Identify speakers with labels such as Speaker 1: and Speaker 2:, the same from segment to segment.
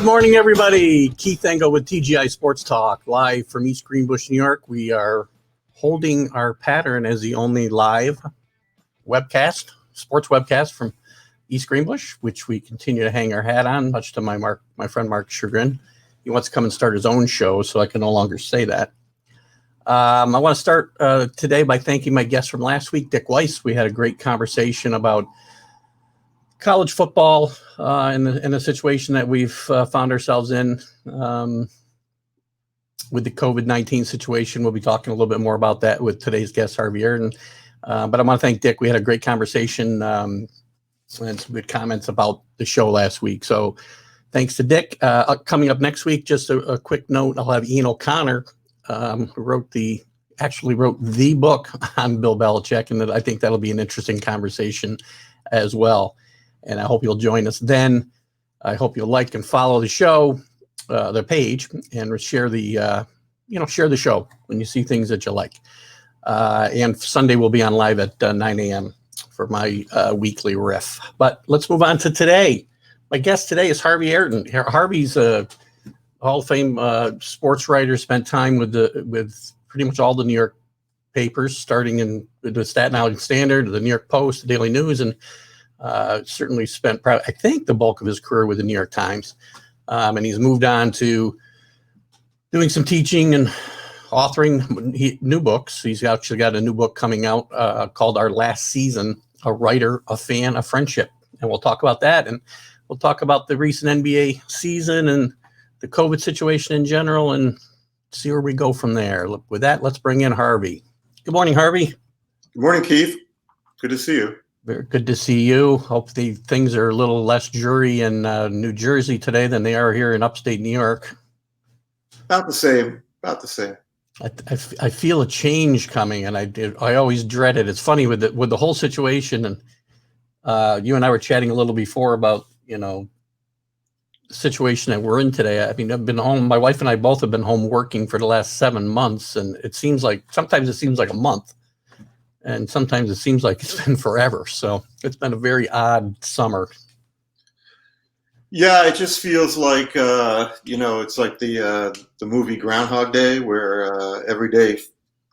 Speaker 1: Good morning, everybody. Keith Engel with TGI Sports Talk, live from East Greenbush, New York. We are holding our pattern as the only live webcast, sports webcast from East Greenbush, which we continue to hang our hat on, much to my friend Mark's chagrin. He wants to come and start his own show, so I can no longer say that. I want to start today by thanking my guest from last week, Dick Weiss. We had a great conversation about college football in the situation that we've found ourselves in with the COVID-19 situation. We'll be talking a little bit more about that with today's guest, Harvey Araton. But I want to thank Dick. We had a great conversation and some good comments about the show last week. So thanks to Dick. Coming up next week, just a quick note, I'll have Ian O'Connor, who actually wrote the book on Bill Belichick, and I think that'll be an interesting conversation as well. And I hope you'll join us then. I hope you'll like and follow the show, the page, and share the show when you see things that you like. And Sunday we'll be on live at 9 a.m. for my weekly riff. But let's move on to today. My guest today is Harvey Araton. Harvey's a Hall of Fame sports writer, spent time with pretty much all the New York papers, starting in the Staten Island Standard, the New York Post, the Daily News, and certainly spent, I think, the bulk of his career with the New York Times. And he's moved on to doing some teaching and authoring new books. He's actually got a new book coming out called Our Last Season, A Writer, a Fan, a Friendship. And we'll talk about that. And we'll talk about the recent NBA season and the COVID situation in general and see where we go from there. Look, with that, let's bring in Harvey. Good morning, Harvey.
Speaker 2: Good morning, Keith. Good to see you.
Speaker 1: Very good to see you. Hopefully things are a little less dreary in New Jersey today than they are here in upstate New York.
Speaker 2: About the same.
Speaker 1: I feel a change coming, and I always dread it. It's funny with the whole situation, and you and I were chatting a little before about the situation that we're in today. I mean, I've been home. My wife and I both have been home working for the last 7 months, and sometimes it seems like a month. And sometimes it seems like it's been forever. So it's been a very odd summer.
Speaker 2: Yeah, it just feels like, it's like the movie Groundhog Day, where every day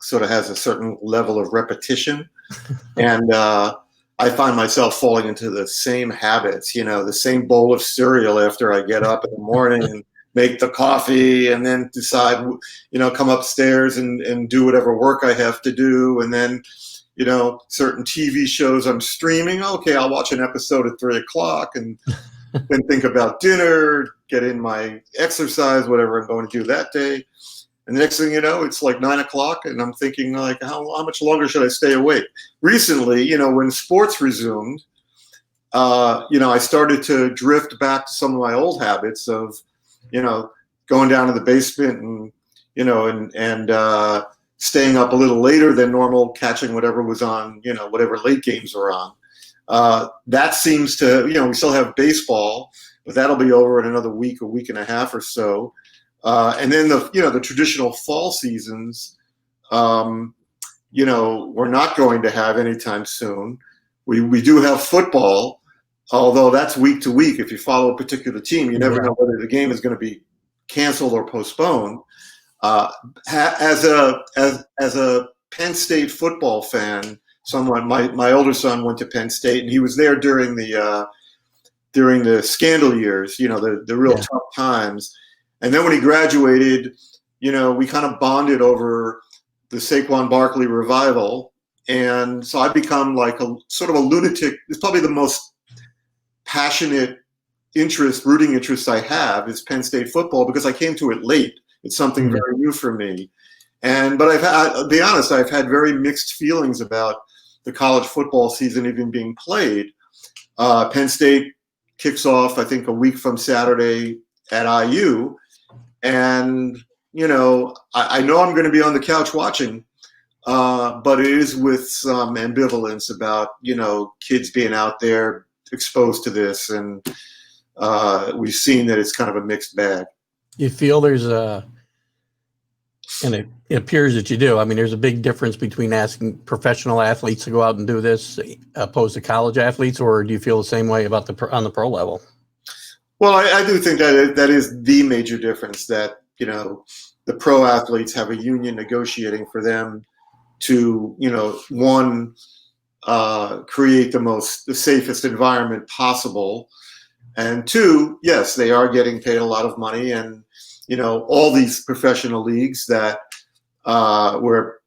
Speaker 2: sort of has a certain level of repetition. And I find myself falling into the same habits, the same bowl of cereal after I get up in the morning and make the coffee and then decide, come upstairs and do whatever work I have to do. And then certain TV shows I'm streaming. Okay, I'll watch an episode at 3:00 and then think about dinner, get in my exercise, whatever I'm going to do that day. And the next thing you know, it's like 9:00 and I'm thinking like, how much longer should I stay awake? Recently, when sports resumed, I started to drift back to some of my old habits of, going down to the basement and staying up a little later than normal, catching whatever was on, whatever late games were on. That seems to, we still have baseball, but that'll be over in another week, a week and a half or so. And then the traditional fall seasons, we're not going to have anytime soon. We do have football, although that's week to week. If you follow a particular team, you never know whether the game is going to be canceled or postponed. As a Penn State football fan, my older son went to Penn State, and he was there during the scandal years, the real tough times. And then when he graduated, we kind of bonded over the Saquon Barkley revival, and so I've become like a sort of a lunatic. It's probably the most passionate rooting interest I have is Penn State football because I came to it late. It's something very new for me. But I'll be honest, I've had very mixed feelings about the college football season even being played. Penn State kicks off, I think, a week from Saturday at IU. And, I know I'm going to be on the couch watching, but it is with some ambivalence about, kids being out there exposed to this. And we've seen that it's kind of a mixed bag.
Speaker 1: You feel there's and it appears that you do. I mean, there's a big difference between asking professional athletes to go out and do this opposed to college athletes, or do you feel the same way about on the pro level?
Speaker 2: Well, I do think that that is the major difference, that, the pro athletes have a union negotiating for them to, one, create the safest environment possible. And two, yes, they are getting paid a lot of money. And, all these professional leagues that, where,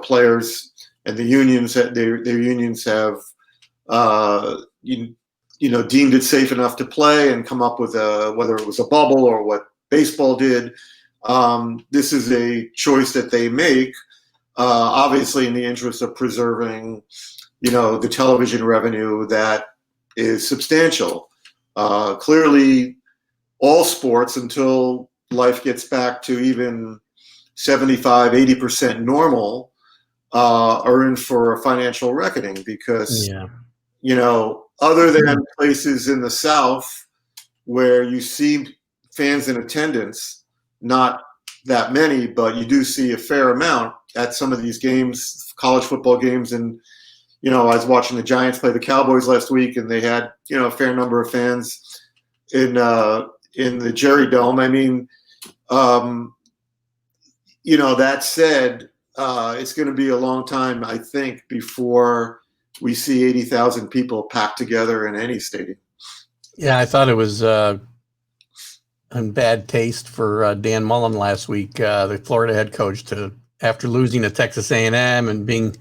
Speaker 2: players and the unions, their unions have, deemed it safe enough to play and come up with whether it was a bubble or what baseball did. This is a choice that they make, obviously in the interest of preserving, the television revenue that is substantial. Clearly, all sports, until life gets back to even 75, 80% normal, are in for a financial reckoning because, other than places in the South where you see fans in attendance, not that many, but you do see a fair amount at some of these games, college football games. And, I was watching the Giants play the Cowboys last week, and they had, a fair number of fans in the Jerry Dome. I mean, that said, it's going to be a long time, I think, before we see 80,000 people packed together in any stadium.
Speaker 1: Yeah, I thought it was in bad taste for Dan Mullen last week, the Florida head coach, after losing to Texas A&M and being,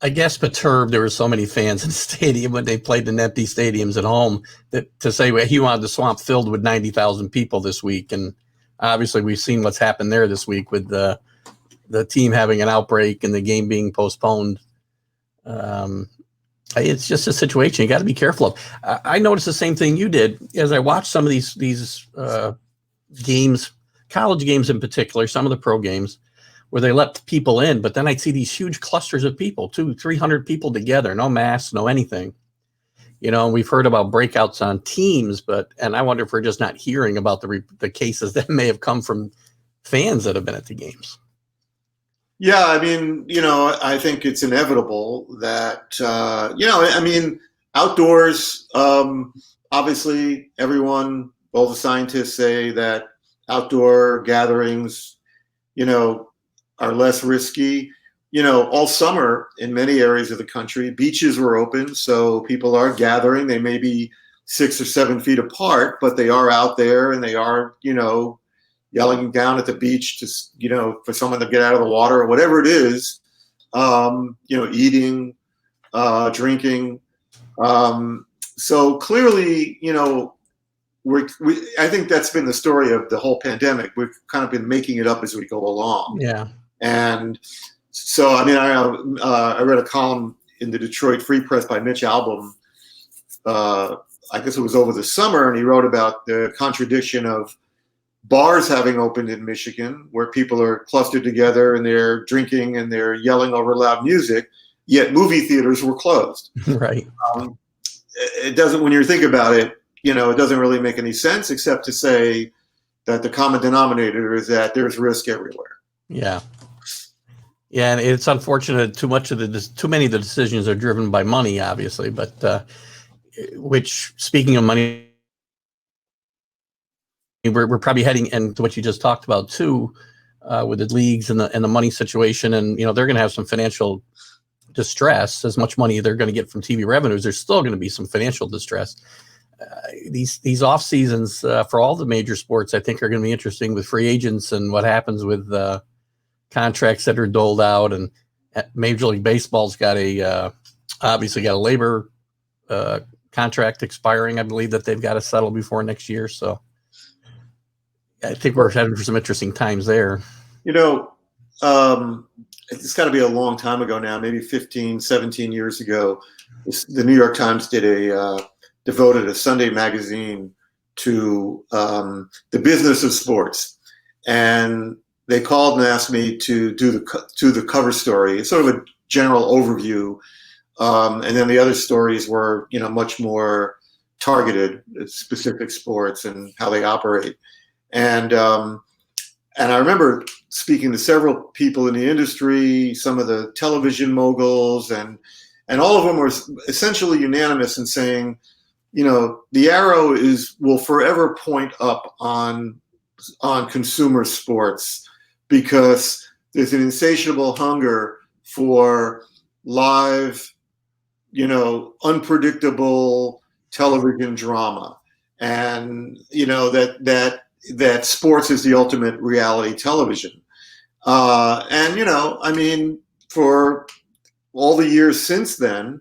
Speaker 1: I guess, perturbed. There were so many fans in the stadium when they played in empty stadiums at home, that to say he wanted the swamp filled with 90,000 people this week. And obviously we've seen what's happened there this week with the team having an outbreak and the game being postponed. It's just a situation you got to be careful of. I noticed the same thing you did as I watched some of these games, college games in particular, some of the pro games, where they let people in, but then I'd see these huge clusters of people, 200-300 people together, no masks, no anything. We've heard about breakouts on teams, and I wonder if we're just not hearing about the cases that may have come from fans that have been at the games.
Speaker 2: Yeah, I mean, I think it's inevitable that, outdoors, obviously all the scientists say that outdoor gatherings, are less risky. All summer in many areas of the country, beaches were open, so people are gathering. They may be 6 or 7 feet apart, but they are out there, and they are, yelling down at the beach to, for someone to get out of the water or whatever it is, eating, drinking. So clearly, I think that's been the story of the whole pandemic. We've kind of been making it up as we go along.
Speaker 1: Yeah.
Speaker 2: And so, I mean, I read a column in the Detroit Free Press by Mitch Albom. I guess it was over the summer, and he wrote about the contradiction of bars having opened in Michigan, where people are clustered together and they're drinking and they're yelling over loud music, yet movie theaters were closed.
Speaker 1: Right.
Speaker 2: It doesn't, when you think about it, it doesn't really make any sense, except to say that the common denominator is that there's risk everywhere.
Speaker 1: Yeah. Yeah, and it's unfortunate. Too many of the decisions are driven by money, obviously. But which, speaking of money, we're probably heading into what you just talked about too, with the leagues and the money situation, and they're going to have some financial distress. As much money they're going to get from TV revenues, there's still going to be some financial distress. These off seasons for all the major sports, I think, are going to be interesting with free agents and what happens with contracts that are doled out. And Major League Baseball's got obviously got a labor contract expiring, I believe, that they've got to settle before next year. So I think we're heading for some interesting times there.
Speaker 2: It's got to be a long time ago now, maybe 15, 17 years ago. The New York Times devoted a Sunday magazine to the business of sports. And they called and asked me to do the cover story. It's sort of a general overview. And then the other stories were, much more targeted at specific sports and how they operate. And I remember speaking to several people in the industry, some of the television moguls, and all of them were essentially unanimous in saying, the arrow will forever point up on consumer sports, because there's an insatiable hunger for live, unpredictable television drama, and that sports is the ultimate reality television. For all the years since then,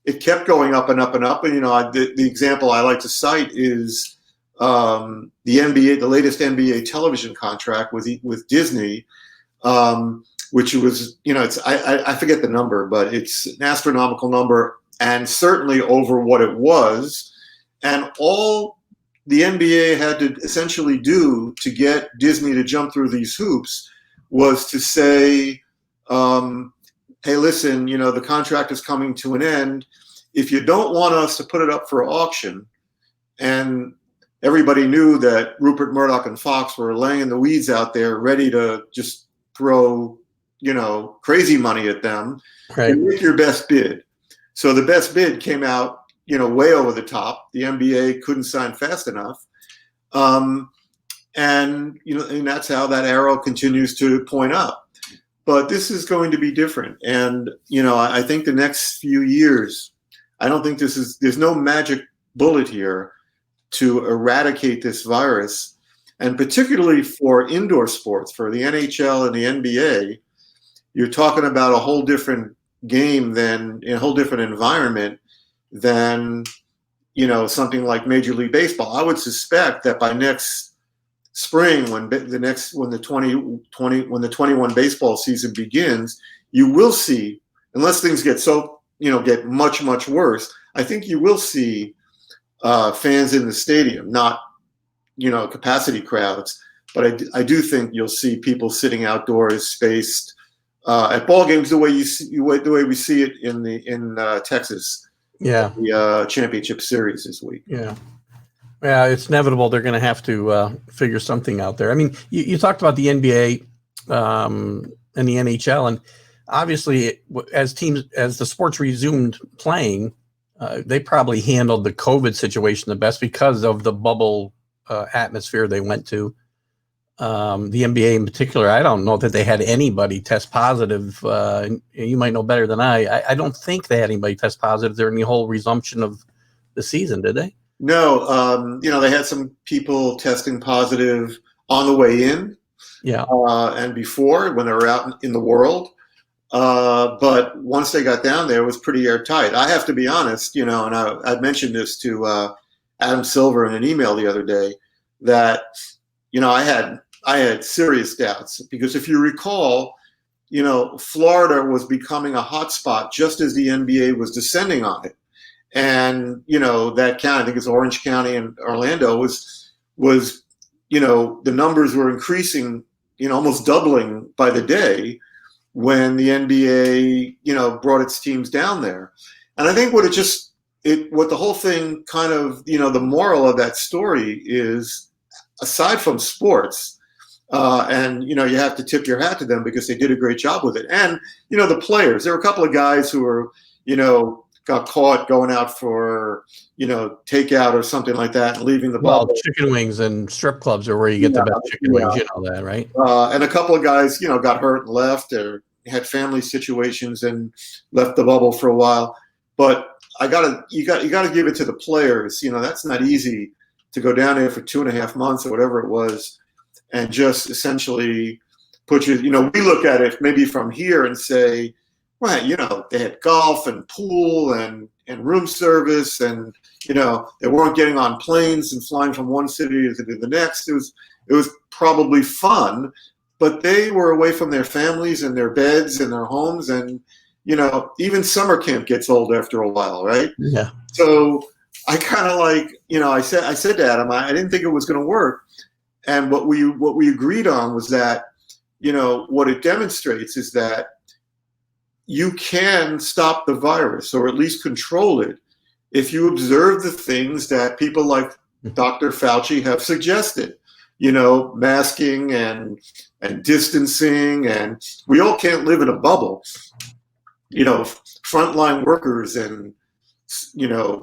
Speaker 2: it kept going up and up and up. And the example I like to cite is the NBA, the latest NBA television contract with Disney, which was, I forget the number, but it's an astronomical number, and certainly over what it was. And all the NBA had to essentially do to get Disney to jump through these hoops was to say, hey, listen, the contract is coming to an end. If you don't want us to put it up for auction, and everybody knew that Rupert Murdoch and Fox were laying in the weeds out there, ready to just throw, crazy money at them,
Speaker 1: right,
Speaker 2: and make your best bid. So the best bid came out, way over the top. The NBA couldn't sign fast enough. And that's how that arrow continues to point up. But this is going to be different. And, I think the next few years, I don't think there's no magic bullet here to eradicate this virus. And particularly for indoor sports, for the NHL and the NBA, you're talking about a whole different game than a whole different environment than, something like Major League Baseball. I would suspect that by next spring, when the 21 baseball season begins, you will see, unless things get get much, much worse, I think you will see fans in the stadium, not, capacity crowds. But I do think you'll see people sitting outdoors, spaced at ball games, the way we see it in Texas.
Speaker 1: Yeah,
Speaker 2: the championship series this week.
Speaker 1: Yeah, it's inevitable. They're going to have to figure something out there. I mean, you talked about the NBA and the NHL, and obviously, as the sports resumed playing, they probably handled the COVID situation the best because of the bubble atmosphere they went to. The NBA in particular, I don't know that they had anybody test positive. You might know better than I don't think they had anybody test positive during the whole resumption of the season, did they?
Speaker 2: No, they had some people testing positive on the way in, and before, when they were out in the world. But once they got down there, it was pretty airtight. I have to be honest, and I mentioned this to Adam Silver in an email the other day, that I had serious doubts, because if you recall, Florida was becoming a hot spot just as the NBA was descending on it. And, that county, I think it's Orange County and Orlando, was the numbers were increasing, almost doubling by the day when the NBA, brought its teams down there. And I think what the whole thing kind of, the moral of that story is, aside from sports, and, you have to tip your hat to them because they did a great job with it. And, the players, there were a couple of guys who were, got caught going out for, takeout or something like that and leaving the bubble.
Speaker 1: Chicken wings and strip clubs are where you get the best chicken wings, that, right?
Speaker 2: And a couple of guys, got hurt and left, or had family situations and left the bubble for a while. But you gotta give it to the players. That's not easy to go down there for 2.5 months or whatever it was, and just essentially put you, we look at it maybe from here and say, right, they had golf and pool and room service, and, they weren't getting on planes and flying from one city to the next. It was probably fun, but they were away from their families and their beds and their homes. And, even summer camp gets old after a while, right?
Speaker 1: Yeah.
Speaker 2: So I kind of I said to Adam, I didn't think it was going to work. And what we agreed on was that, what it demonstrates is that you can stop the virus, or at least control it, if you observe the things that people like Dr. Fauci have suggested, masking and distancing, and we all can't live in a bubble. Frontline workers and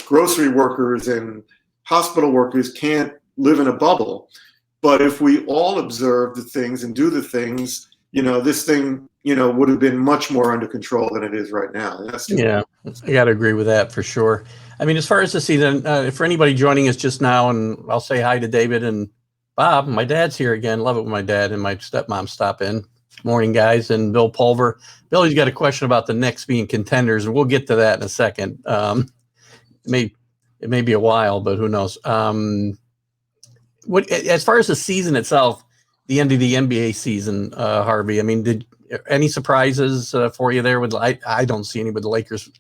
Speaker 2: grocery workers and hospital workers can't live in a bubble. But if we all observe the things and do the things, this thing, would have been much more under control than it is right now.
Speaker 1: Yeah, I got to agree with that for sure. I mean, as far as the season, for anybody joining us just now, and I'll say hi to David and Bob. My dad's here again. Love it when my dad and my stepmom stop in. Morning, guys. And Bill Pulver. Billy's got a question about the Knicks being contenders, and we'll get to that in a second. It may be a while, but who knows? What as far as the season itself, the end of the NBA season, Harvey? I mean, did any surprises for you there? I don't see any with the Lakers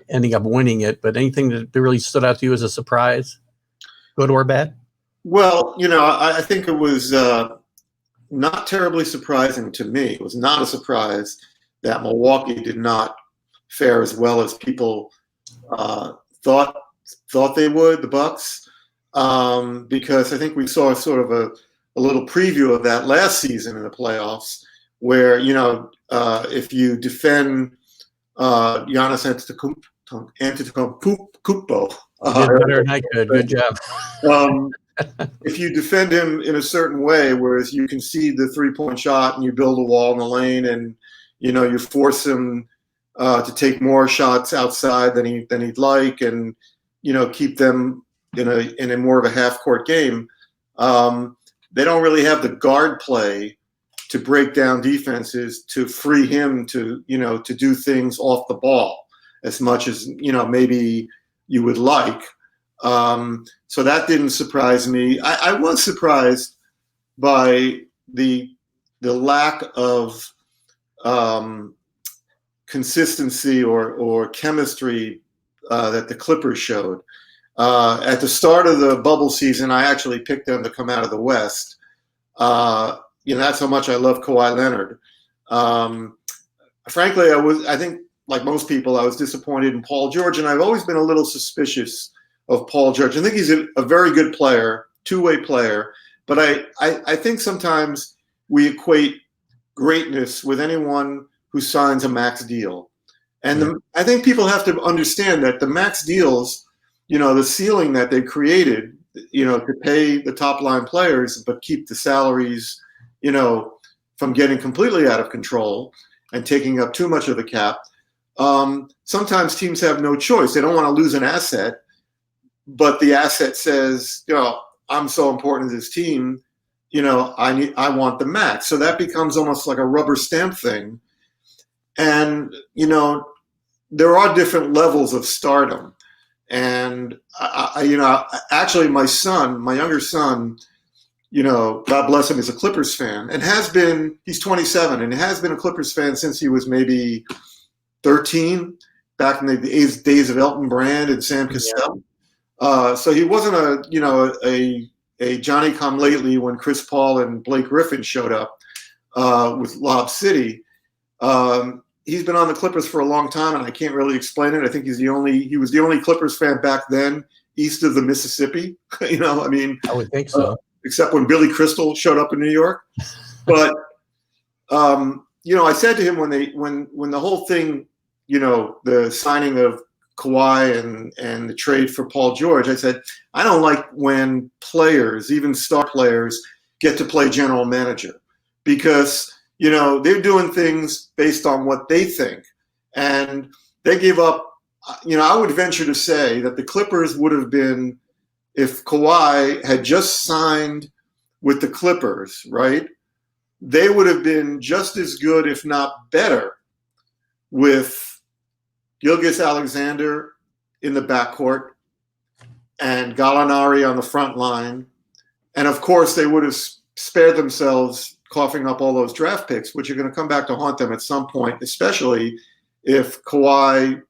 Speaker 1: ending up winning it, but anything that really stood out to you as a surprise, good or bad?
Speaker 2: Well, I think it was not terribly surprising to me. It was not a surprise that Milwaukee did not fare as well as people thought they would, the Bucks, because I think we saw sort of a little preview of that last season in the playoffs, where if you defend Giannis Antetokounmpo,
Speaker 1: you did better than I could. Good job.
Speaker 2: If you defend him in a certain way, whereas you concede the 3-point shot and you build a wall in the lane, and you force him to take more shots outside than he'd like, and keep them in a more of a half court game, they don't really have the guard play to break down defenses to free him to do things off the ball as much as maybe you would like. So that didn't surprise me. I was surprised by the lack of consistency or chemistry that the Clippers showed. At the start of the bubble season, I actually picked them to come out of the West. That's how much I love Kawhi Leonard. Frankly, I think, like most people, I was disappointed in Paul George, and I've always been a little suspicious of Paul George. I think he's a very good player, two-way player, but I think sometimes we equate greatness with anyone who signs a max deal. And I think people have to understand that the max deals, the ceiling that they created, to pay the top line players, but keep the salaries, from getting completely out of control and taking up too much of the cap. Sometimes teams have no choice. They don't want to lose an asset, but the asset says, I'm so important to this team, I want the max. So that becomes almost like a rubber stamp thing. And, there are different levels of stardom. And, actually my younger son, God bless him, is a Clippers fan and he's 27 and has been a Clippers fan since he was maybe 13, back in the days of Elton Brand and Sam Cassell. So he wasn't a Johnny come lately when Chris Paul and Blake Griffin showed up with Lob City. He's been on the Clippers for a long time, and I can't really explain it. I think he was the only Clippers fan back then east of the Mississippi.
Speaker 1: I would think so.
Speaker 2: Except when Billy Crystal showed up in New York. But I said to him when the whole thing, the signing of Kawhi and the trade for Paul George, I said, I don't like when players, even star players, get to play general manager, because they're doing things based on what they think, and they give up. I would venture to say that the Clippers would have been, if Kawhi had just signed with the Clippers, right, they would have been just as good, if not better, with Gilgeous-Alexander in the backcourt and Gallinari on the front line. And of course, they would have spared themselves coughing up all those draft picks, which are going to come back to haunt them at some point, especially if Kawhi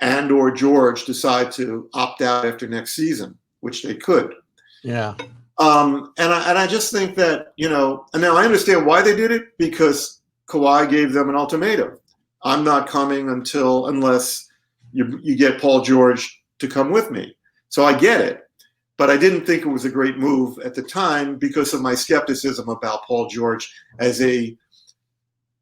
Speaker 2: and or George decide to opt out after next season, which they could.
Speaker 1: Yeah.
Speaker 2: And I just think that, and now I understand why they did it, because Kawhi gave them an ultimatum. I'm not coming unless you get Paul George to come with me. So I get it. But I didn't think it was a great move at the time because of my skepticism about Paul George as a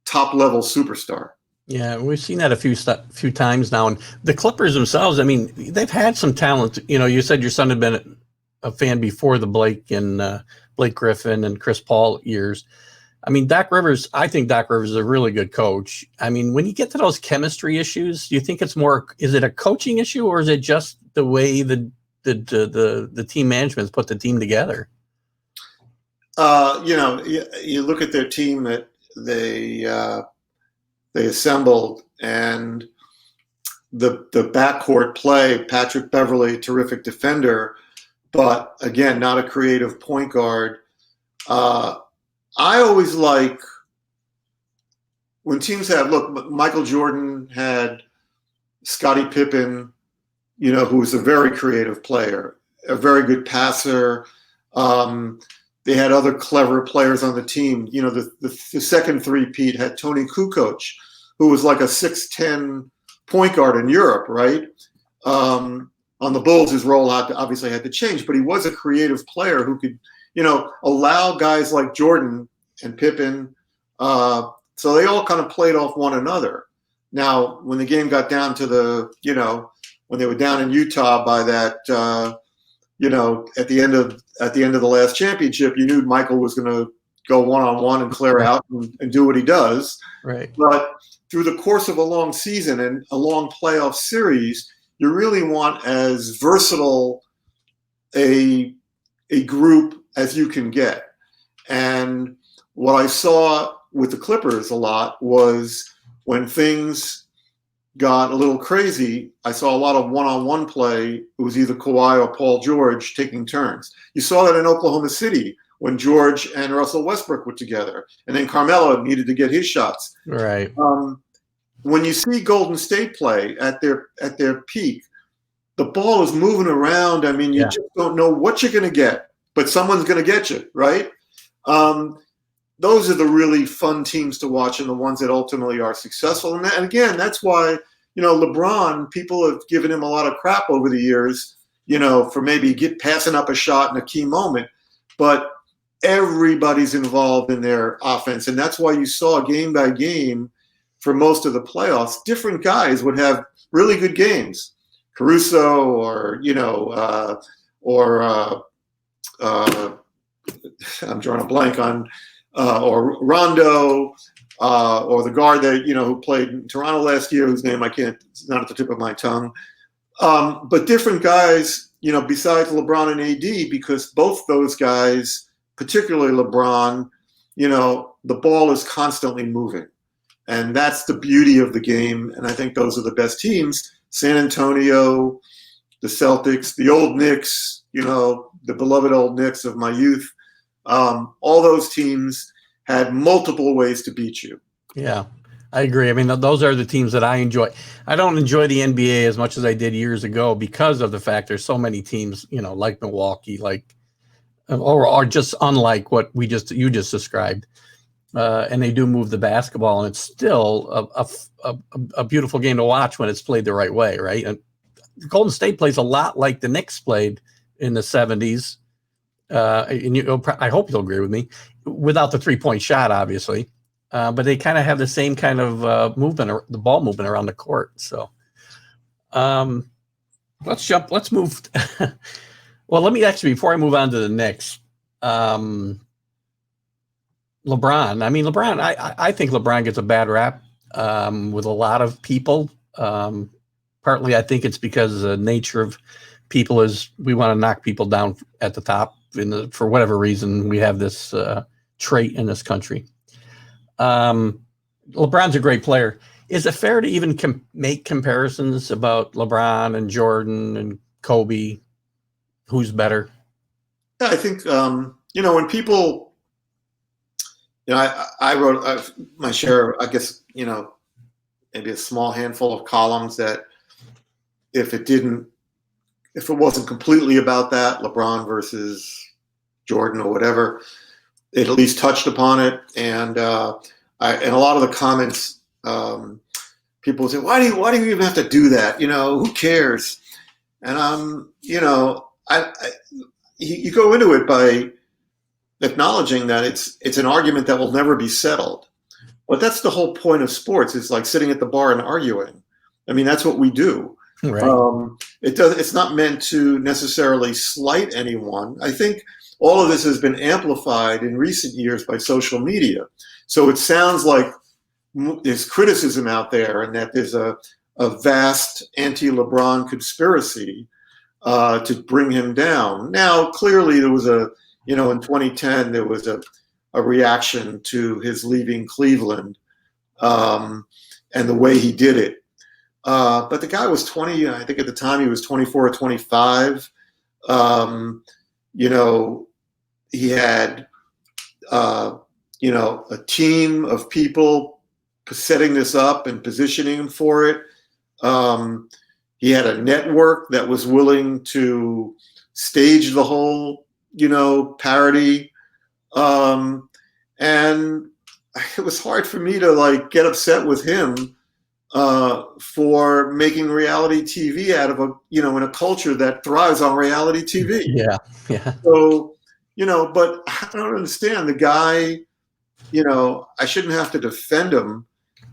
Speaker 2: top-level superstar.
Speaker 1: Yeah, we've seen that a few times now. And the Clippers themselves, I mean, they've had some talent. You know, you said your son had been a fan before the Blake Griffin and Chris Paul years. I mean, Doc Rivers, I think Doc Rivers is a really good coach. I mean, when you get to those chemistry issues, do you think it's more, is it a coaching issue, or is it just the way the team management's put the team together?
Speaker 2: You know, you look at their team that they assembled, and the backcourt play. Patrick Beverley, terrific defender, but again, not a creative point guard. I always like when teams have, look, Michael Jordan had Scottie Pippen, you know, who was a very creative player, a very good passer. They had other clever players on the team. You know, the second three-peat had Tony Kukoc, who was like a 6'10" point guard in Europe, right? On the Bulls, his role obviously had to change, but he was a creative player who could, you know, allow guys like Jordan and Pippen. So they all kind of played off one another. Now, when the game got down to when they were down in Utah by that, at the end of the last championship, you knew Michael was going to go one-on-one and clear out and do what he does.
Speaker 1: Right.
Speaker 2: But through the course of a long season and a long playoff series, you really want as versatile a group as you can get. And what I saw with the Clippers a lot was when things got a little crazy, I saw a lot of one-on-one play. It was either Kawhi or Paul George taking turns. You saw that in Oklahoma City when George and Russell Westbrook were together, and then Carmelo needed to get his shots.
Speaker 1: Right.
Speaker 2: When you see Golden State play at their peak, the ball is moving around. I mean, you just don't know what you're going to get, but someone's going to get you, right? Those are the really fun teams to watch, and the ones that ultimately are successful. And again, that's why, LeBron, people have given him a lot of crap over the years, for maybe passing up a shot in a key moment. But everybody's involved in their offense. And that's why you saw game by game for most of the playoffs, different guys would have really good games. Caruso or I'm drawing a blank on, or Rondo, or the guard that, who played in Toronto last year, whose name it's not at the tip of my tongue. But different guys, besides LeBron and AD, because both those guys, particularly LeBron, the ball is constantly moving. And that's the beauty of the game. And I think those are the best teams. San Antonio, the Celtics, the old Knicks, the beloved old Knicks of my youth. All those teams had multiple ways to beat you.
Speaker 1: Yeah, I agree. I mean, those are the teams that I enjoy. I don't enjoy the NBA as much as I did years ago because of the fact there's so many teams, like Milwaukee, or just unlike what you just described. And they do move the basketball, and it's still a beautiful game to watch when it's played the right way, right? And Golden State plays a lot like the Knicks played in the 70s. And I hope you'll agree with me, without the three-point shot, obviously. But they kind of have the same kind of movement, the ball movement around the court. So let's move. Well, let me actually, before I move on to the Knicks, LeBron. I mean, I think LeBron gets a bad rap with a lot of people. Partly, I think it's because the nature of people is we want to knock people down at the top. For whatever reason, we have this trait in this country. LeBron's a great player. Is it fair to even make comparisons about LeBron and Jordan and Kobe? Who's better?
Speaker 2: Yeah, I think, when people, I wrote my share, I guess, maybe a small handful of columns that if it wasn't completely about that, LeBron versus Jordan or whatever, it at least touched upon it. And and a lot of the comments, people would say, why do you even have to do that? Who cares? And you go into it by acknowledging that it's an argument that will never be settled. But that's the whole point of sports. It's like sitting at the bar and arguing. I mean, that's what we do.
Speaker 1: Right.
Speaker 2: It's not meant to necessarily slight anyone. I think all of this has been amplified in recent years by social media. So it sounds like there's criticism out there and that there's a vast anti-LeBron conspiracy to bring him down. Now, clearly there was in 2010, there was a reaction to his leaving Cleveland and the way he did it. But the guy was 20, I think at the time he was 24 or 25. He had, a team of people setting this up and positioning him for it. He had a network that was willing to stage the whole, parody. And it was hard for me to get upset with him for making reality TV out of in a culture that thrives on reality TV.
Speaker 1: Yeah. Yeah.
Speaker 2: So, but I don't understand the guy, I shouldn't have to defend him,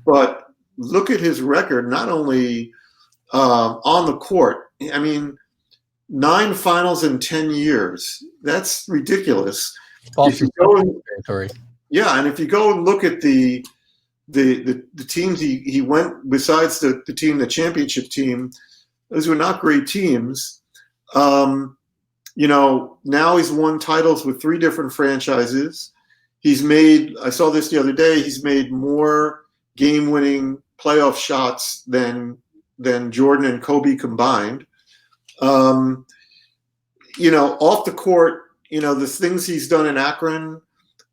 Speaker 2: but look at his record, not only on the court. I mean, 9 finals in 10 years. That's ridiculous. If you go and, yeah, and if you go and look at the teams he went, besides the championship team, those were not great teams. Now he's won titles with 3 different franchises. He's made, I saw this the other day, he's made more game-winning playoff shots than Jordan and Kobe combined. Off the court, the things he's done in Akron,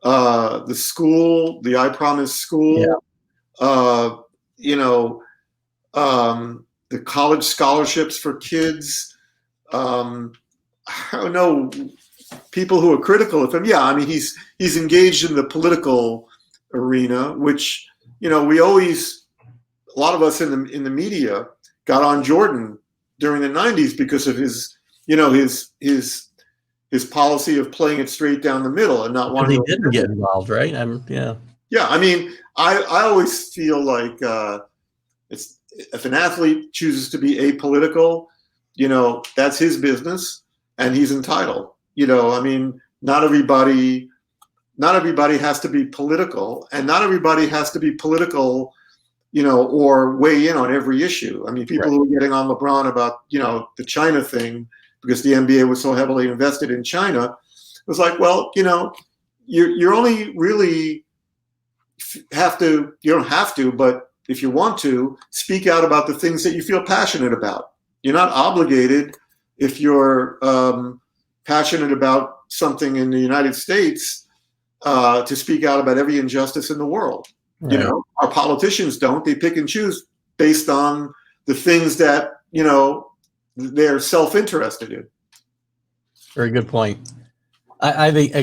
Speaker 2: the school, the I Promise school, yeah. The college scholarships for kids. I don't know, people who are critical of him. Yeah, I mean, he's engaged in the political arena, which, we always, a lot of us in the media got on Jordan during the 90s because of his policy of playing it straight down the middle and not wanting
Speaker 1: to didn't get involved, right?
Speaker 2: Yeah, I mean, I always feel like it's, if an athlete chooses to be apolitical, that's his business and he's entitled. I mean, not everybody has to be political, and not everybody has to be political, or weigh in on every issue. I mean, people who are getting on LeBron about, the China thing, because the NBA was so heavily invested in China, it was like, well, you're only really you don't have to, but if you want to, speak out about the things that you feel passionate about. You're not obligated, if you're passionate about something in the United States, to speak out about every injustice in the world. Right. Our politicians don't. They pick and choose based on the things that, they're self-interested in.
Speaker 1: Very good point. I think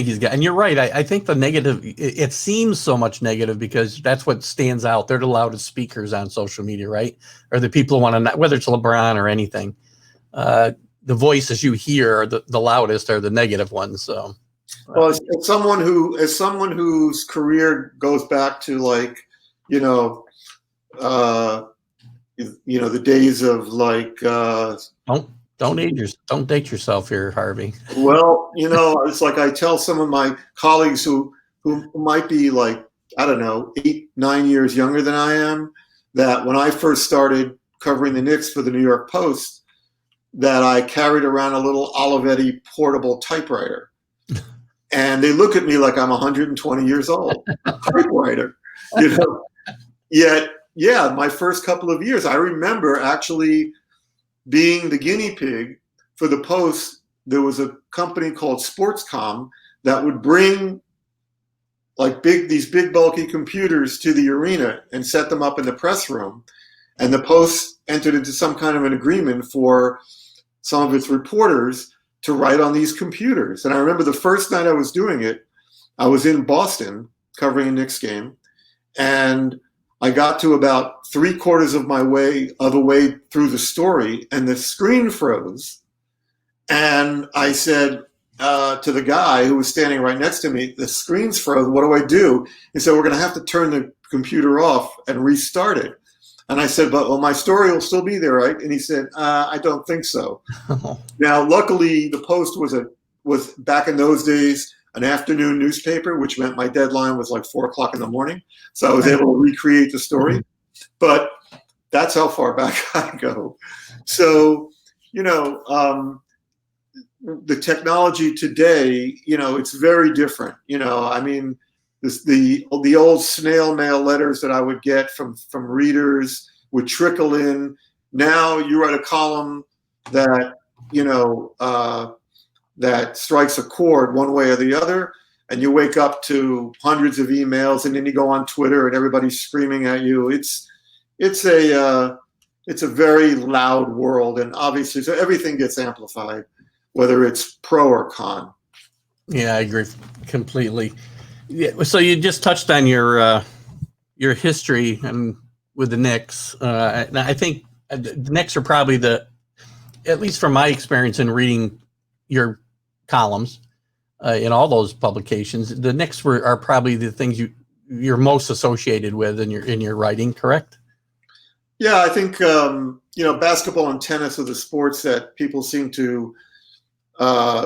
Speaker 1: he's got, and you're right. I think the negative, it seems so much negative because that's what stands out. They're the loudest speakers on social media, right? Or the people who want to, whether it's LeBron or anything, the voices you hear are the loudest are the negative ones. So,
Speaker 2: well, as someone whose career goes back to the days of
Speaker 1: don't date yourself here, Harvey.
Speaker 2: Well, it's like I tell some of my colleagues who might be 8, 9 years younger than I am, that when I first started covering the Knicks for the New York Post, that I carried around a little Olivetti portable typewriter. And they look at me like I'm 120 years old. Typewriter, Yet, yeah, my first couple of years, I remember actually being the guinea pig for the Post. There was a company called Sportscom that would bring these big bulky computers to the arena and set them up in the press room. And the Post entered into some kind of an agreement for some of its reporters to write on these computers. And I remember the first night I was doing it, I was in Boston covering a Knicks game, and I got to about 3/4 of the way through the story, and the screen froze. And I said, to the guy who was standing right next to me, the screen's froze. What do I do? He said, we're going to have to turn the computer off and restart it. And I said, but well, my story will still be there, right? And he said, I don't think so. Now, luckily, the Post was back in those days an afternoon newspaper, which meant my deadline was like 4:00 in the morning. So I was able to recreate the story. But that's how far back I go. So, the technology today, it's very different. I mean, the old snail mail letters that I would get from readers would trickle in. Now you write a column that, that strikes a chord one way or the other, and you wake up to hundreds of emails, and then you go on Twitter and everybody's screaming at you. It's a very loud world, and obviously, so everything gets amplified, whether it's pro or con.
Speaker 1: Yeah, I agree completely. Yeah, so you just touched on your history and with the Knicks. And I think the Knicks are probably at least from my experience in reading your columns in all those publications, the Knicks are probably the things you're most associated with in your writing, correct?
Speaker 2: Yeah, I think basketball and tennis are the sports that people seem to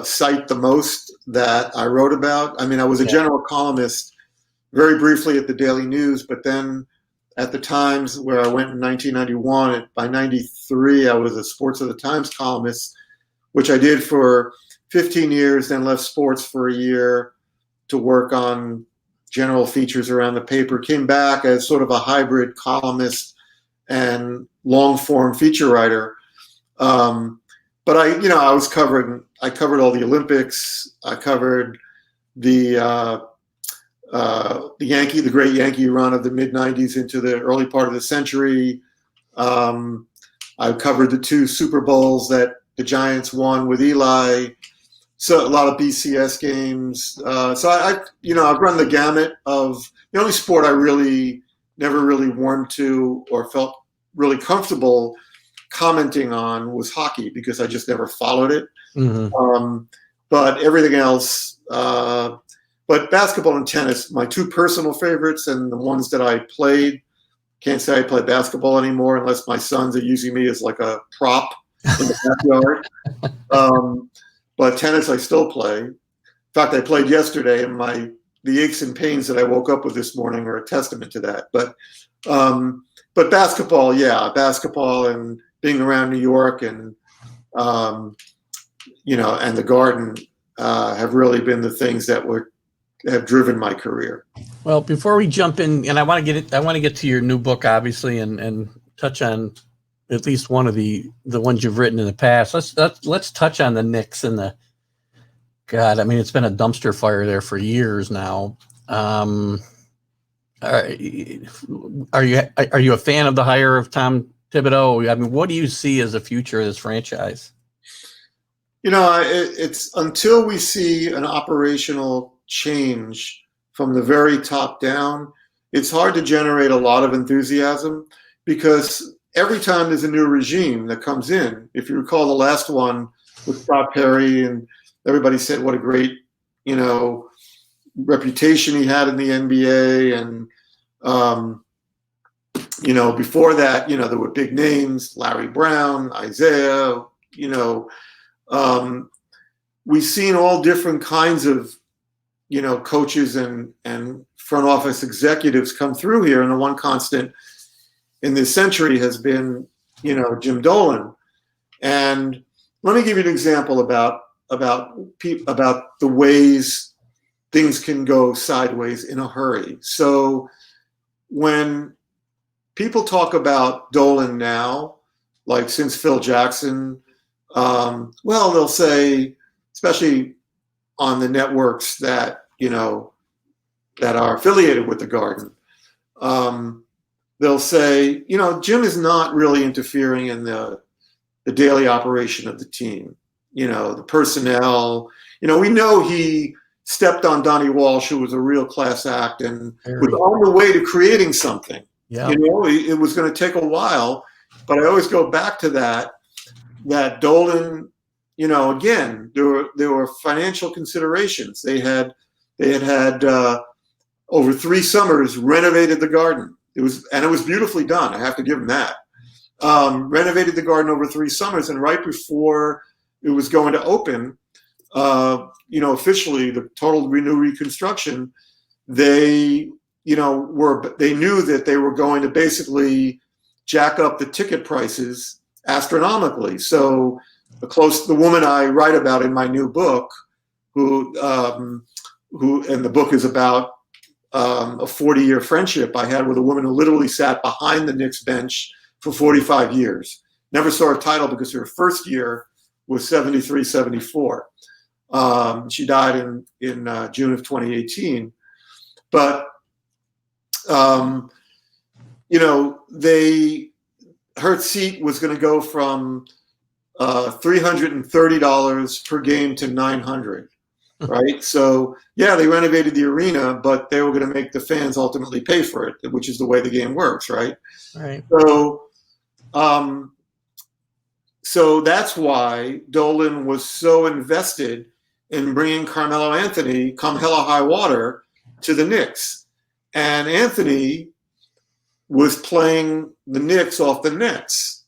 Speaker 2: cite the most that I wrote about. I mean, I was a general columnist very briefly at the Daily News, but then at the Times, where I went in 1991, by 93, I was a Sports of the Times columnist, which I did for 15 years, then left sports for a year to work on general features around the paper, came back as sort of a hybrid columnist and long-form feature writer. But I covered all the Olympics. I covered the great Yankee run of the mid '90s into the early part of the century. I covered the 2 Super Bowls that the Giants won with Eli. So a lot of BCS games. So I've run the gamut of the only sport I never really warmed to or felt really comfortable commenting on was hockey, because I just never followed it. Mm-hmm. But everything else, but basketball and tennis, my 2 personal favorites, and the ones that I played. Can't say I play basketball anymore unless my sons are using me as like a prop in the backyard. But tennis I still play. In fact, I played yesterday, and the aches and pains that I woke up with this morning are a testament to that. But basketball, basketball and being around New York and and the Garden have really been the things that have driven my career.
Speaker 1: Well, before we jump in, and I want to get to your new book, obviously, and touch on at least one of the ones you've written in the past. Let's touch on the Knicks and God. I mean, it's been a dumpster fire there for years now. Are you a fan of the hire of Tom Thibodeau? I mean, what do you see as the future of this franchise?
Speaker 2: It's until we see an operational change from the very top down, it's hard to generate a lot of enthusiasm, because every time there's a new regime that comes in, if you recall the last one with Scott Perry, and everybody said what a great, reputation he had in the NBA. And, before that, there were big names, Larry Brown, Isaiah, we've seen all different kinds of, coaches and front office executives come through here. And the one constant in this century has been, Jim Dolan. And let me give you an example about the ways things can go sideways in a hurry. So when people talk about Dolan now, like since Phil Jackson, they'll say, especially on the networks that, that are affiliated with the Garden, they'll say, Jim is not really interfering in the daily operation of the team, the personnel. We know he stepped on Donnie Walsh, who was a real class act, and was on the way to creating something. Yeah. It was going to take a while, but I always go back to that Dolan, again, there were financial considerations. They had over 3 summers renovated the garden. It was beautifully done. I have to give them that. Renovated the garden over 3 summers, and right before it was going to open, officially the total reconstruction, they knew that they were going to basically jack up the ticket prices astronomically. So the woman I write about in my new book, who and the book is about a 40-year friendship I had with a woman who literally sat behind the Knicks bench for 45 years. Never saw a title because her first year was 73, 74. She died in June of 2018. But, her seat was going to go from $330 per game to $900, right? So, yeah, they renovated the arena, but they were going to make the fans ultimately pay for it, which is the way the game works, right?
Speaker 3: Right.
Speaker 2: So that's why Dolan was so invested in bringing Carmelo Anthony, come hell or high water, to the Knicks. And Anthony was playing the Knicks off the Nets.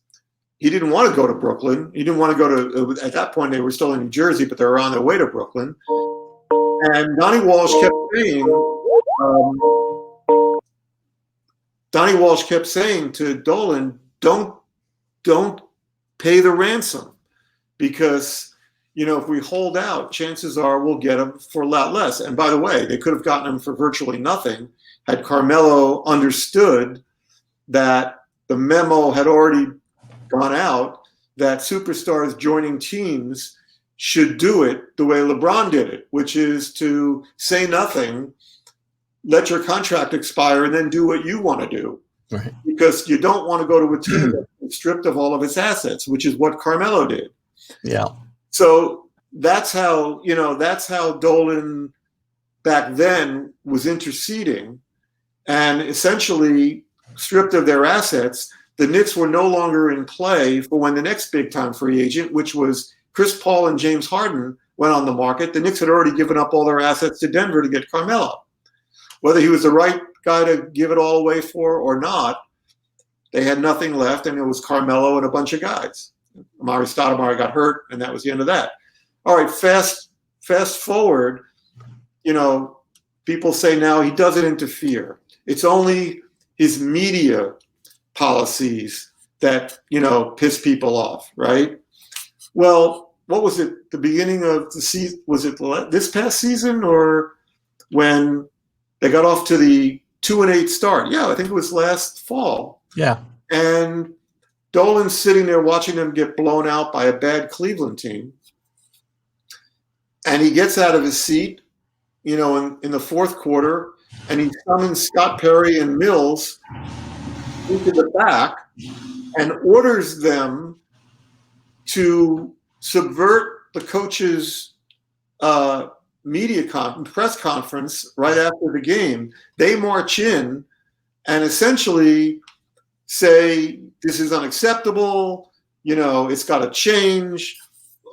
Speaker 2: He didn't want to go to Brooklyn. He didn't want to go to, at that point they were still in New Jersey, but they were on their way to Brooklyn. And Donnie Walsh kept saying to Dolan, don't pay the ransom, because, if we hold out, chances are we'll get him for a lot less. And by the way, they could have gotten him for virtually nothing had Carmelo understood that the memo had already gone out that superstars joining teams should do it the way LeBron did it, which is to say nothing, let your contract expire, and then do what you want to do.
Speaker 3: Right.
Speaker 2: Because you don't want to go to a team that's stripped of all of its assets, which is what Carmelo did.
Speaker 3: Yeah.
Speaker 2: So that's how Dolan back then was interceding, and essentially stripped of their assets. The Knicks were no longer in play for when the next big time free agent, which was Chris Paul and James Harden, went on the market. The Knicks had already given up all their assets to Denver to get Carmelo. Whether he was the right guy to give it all away for or not, they had nothing left, and it was Carmelo and a bunch of guys. Amari Stoudemire got hurt, and that was the end of that. All right, fast forward, people say now he doesn't interfere. It's only his media policies that, piss people off, right? Well, what was it, the beginning of the season? Was it this past season, or when they got off to the 2-8 start? Yeah, I think it was last fall.
Speaker 3: Yeah.
Speaker 2: And Dolan's sitting there watching them get blown out by a bad Cleveland team. And he gets out of his seat, in the fourth quarter, and he summons Scott Perry and Mills into the back and orders them to subvert the coach's press conference right after the game. They march in and essentially say, this is unacceptable, it's got to change.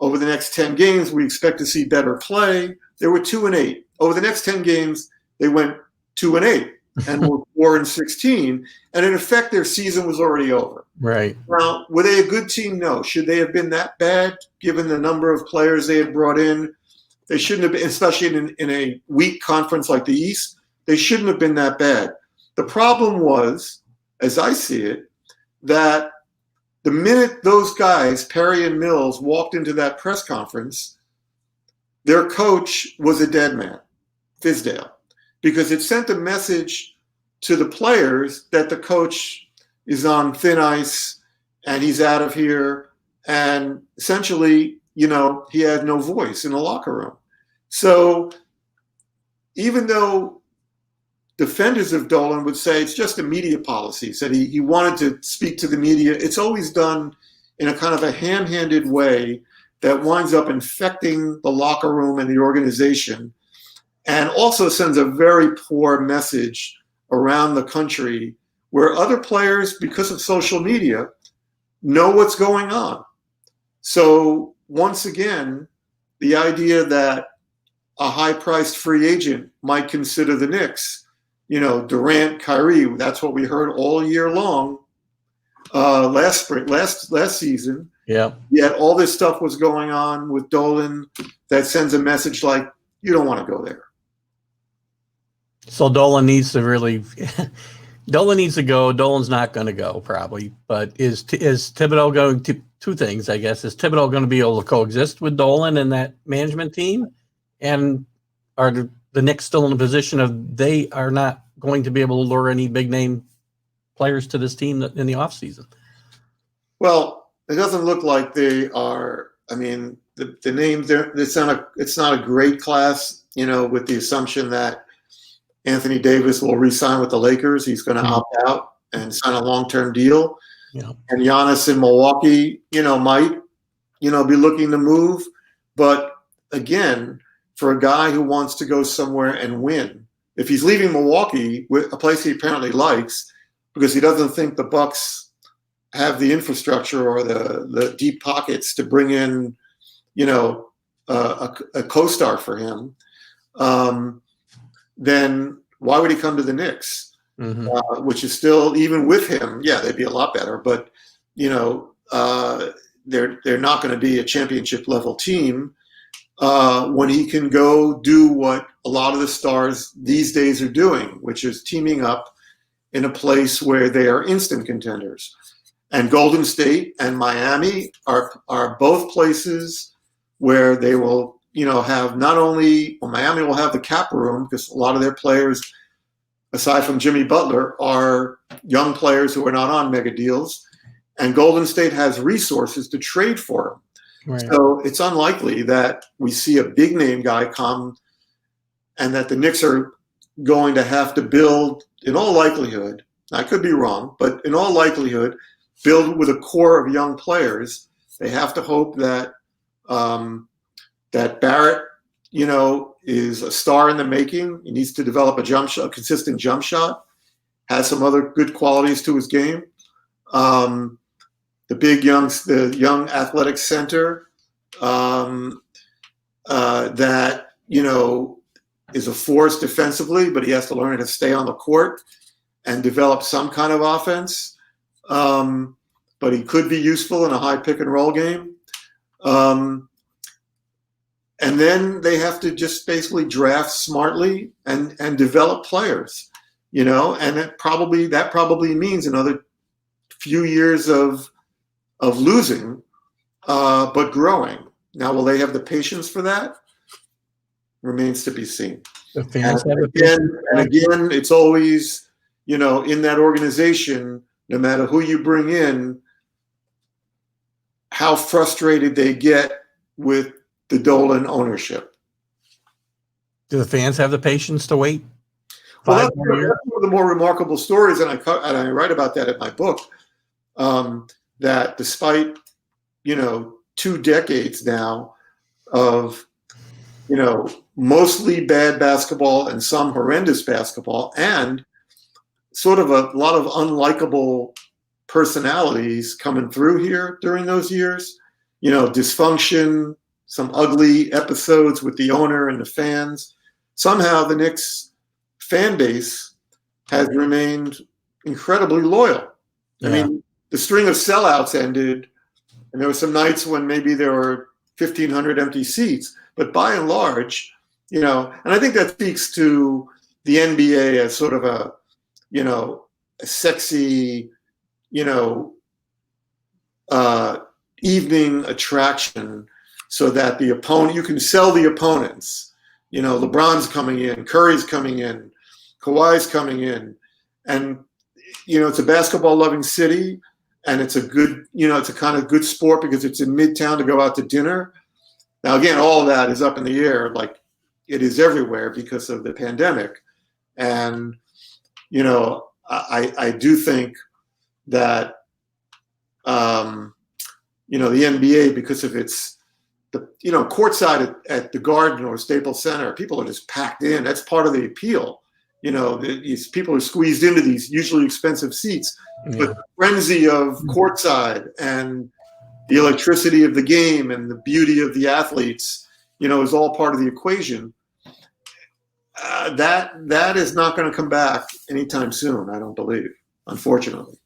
Speaker 2: Over the next 10 games, we expect to see better play. They were 2-8. Over the next 10 games, they went 2-8 and were 4-16. And in effect, their season was already over.
Speaker 3: Right.
Speaker 2: Now, were they a good team? No. Should they have been that bad, given the number of players they had brought in? They shouldn't have been, especially in a weak conference like the East. They shouldn't have been that bad. The problem was, as I see it, that the minute those guys, Perry and Mills, walked into that press conference, their coach was a dead man, Fizdale, because it sent a message to the players that the coach is on thin ice and he's out of here. And essentially, he had no voice in the locker room. So even though defenders of Dolan would say it's just a media policy, said he wanted to speak to the media, it's always done in a kind of a ham-handed way that winds up infecting the locker room and the organization, and also sends a very poor message around the country where other players, because of social media, know what's going on. So once again, the idea that a high-priced free agent might consider the Knicks, Durant, Kyrie, that's what we heard all year long last season.
Speaker 1: Yeah.
Speaker 2: Yet all this stuff was going on with Dolan that sends a message like, you don't want to go there.
Speaker 1: So Dolan needs to really Dolan needs to go. Dolan's not going to go probably, but is Thibodeau going to two things, I guess. Is Thibodeau going to be able to coexist with Dolan and that management team? And are the Knicks still in a position of they are not going to be able to lure any big name players to this team in the offseason?
Speaker 2: Well, it doesn't look like they are. I mean, the names there, it's not a great class, with the assumption that Anthony Davis will re-sign with the Lakers. He's going to opt out and sign a long-term deal.
Speaker 1: Yeah.
Speaker 2: And Giannis in Milwaukee, might, be looking to move. But again, for a guy who wants to go somewhere and win, if he's leaving Milwaukee, a place he apparently likes, because he doesn't think the Bucks have the infrastructure or the deep pockets to bring in, a co-star for him, then why would he come to the Knicks? Mm-hmm. Which is still, even with him, yeah, they'd be a lot better, but they're not going to be a championship level team when he can go do what a lot of the stars these days are doing, which is teaming up in a place where they are instant contenders. And Golden State and Miami are both places where they will, have not only, Miami will have the cap room because a lot of their players, aside from Jimmy Butler, are young players who are not on mega deals. And Golden State has resources to trade for them. Right. So it's unlikely that we see a big name guy come and that the Knicks are going to have to build, in all likelihood, I could be wrong, but in all likelihood, build with a core of young players. They have to hope that that Barrett, is a star in the making. He needs to develop a consistent jump shot, has some other good qualities to his game. The young athletic center that, is a force defensively, but he has to learn how to stay on the court and develop some kind of offense. But he could be useful in a high pick and roll game. And then they have to just basically draft smartly and develop players, and that probably means another few years of losing, but growing. Now, will they have the patience for that? Remains to be seen. And again, it's always, in that organization, no matter who you bring in, how frustrated they get with the Dolan ownership.
Speaker 1: Do the fans have the patience to wait?
Speaker 2: Well, that's one of the more remarkable stories, and I write about that in my book, that despite, 2 decades now of, mostly bad basketball and some horrendous basketball and sort of a lot of unlikable personalities coming through here during those years, dysfunction, some ugly episodes with the owner and the fans. Somehow the Knicks fan base has remained incredibly loyal. Yeah. I mean, the string of sellouts ended, and there were some nights when maybe there were 1,500 empty seats, but by and large, and I think that speaks to the NBA as sort of a sexy, evening attraction, so that the opponent, you can sell the opponents. LeBron's coming in, Curry's coming in, Kawhi's coming in, and it's a basketball-loving city, and it's a good, it's a kind of good sport because it's in Midtown to go out to dinner. Now, again, all of that is up in the air, like it is everywhere because of the pandemic, and I do think that the NBA, because of its courtside at the Garden or Staples Center, people are just packed in. That's part of the appeal. These people are squeezed into these usually expensive seats, but the frenzy of courtside and the electricity of the game and the beauty of the athletes, is all part of the equation. That is not going to come back anytime soon, I don't believe, unfortunately.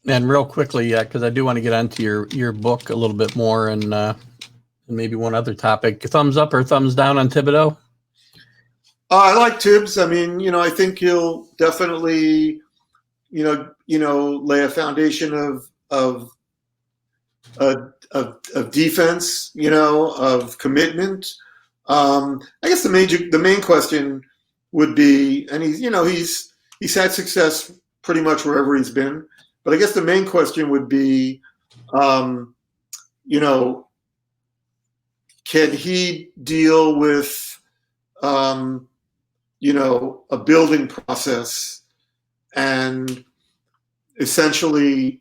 Speaker 1: And real quickly, because I do want to get onto your book a little bit more, and maybe one other topic. Thumbs up or thumbs down on Thibodeau?
Speaker 2: I like Tibbs. I mean, I think he'll definitely, lay a foundation of defense, of commitment. I guess the main question would be, and he's had success pretty much wherever he's been, but I guess the main question would be, can he deal with, a building process and essentially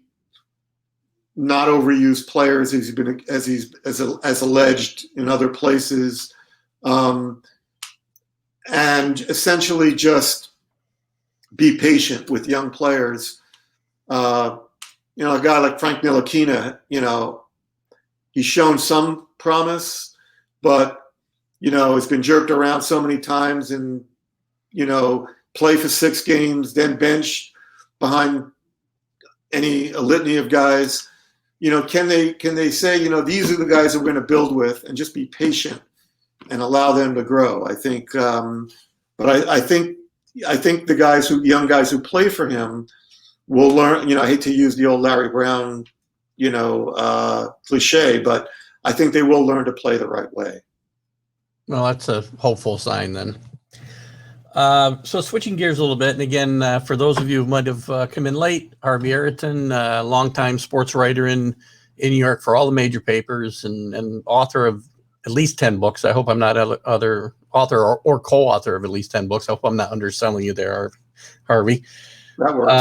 Speaker 2: not overuse players as alleged in other places, and essentially just be patient with young players. A guy like Frank Ntilikina, he's shown some promise, but it's been jerked around so many times and play for 6 games, then bench behind a litany of guys. Can they say, these are the guys that we're going to build with, and just be patient and allow them to grow? I think, but I think the young guys who play for him will learn. I hate to use the old Larry Brown, cliche, but I think they will learn to play the right way.
Speaker 1: Well, that's a hopeful sign then. So switching gears a little bit, and again, for those of you who might have come in late, Harvey Araton, longtime sports writer in New York for all the major papers, and author of at least 10 books. I hope I'm not other author or co-author of at least 10 books. I hope I'm not underselling you there, Harvey.
Speaker 2: That works.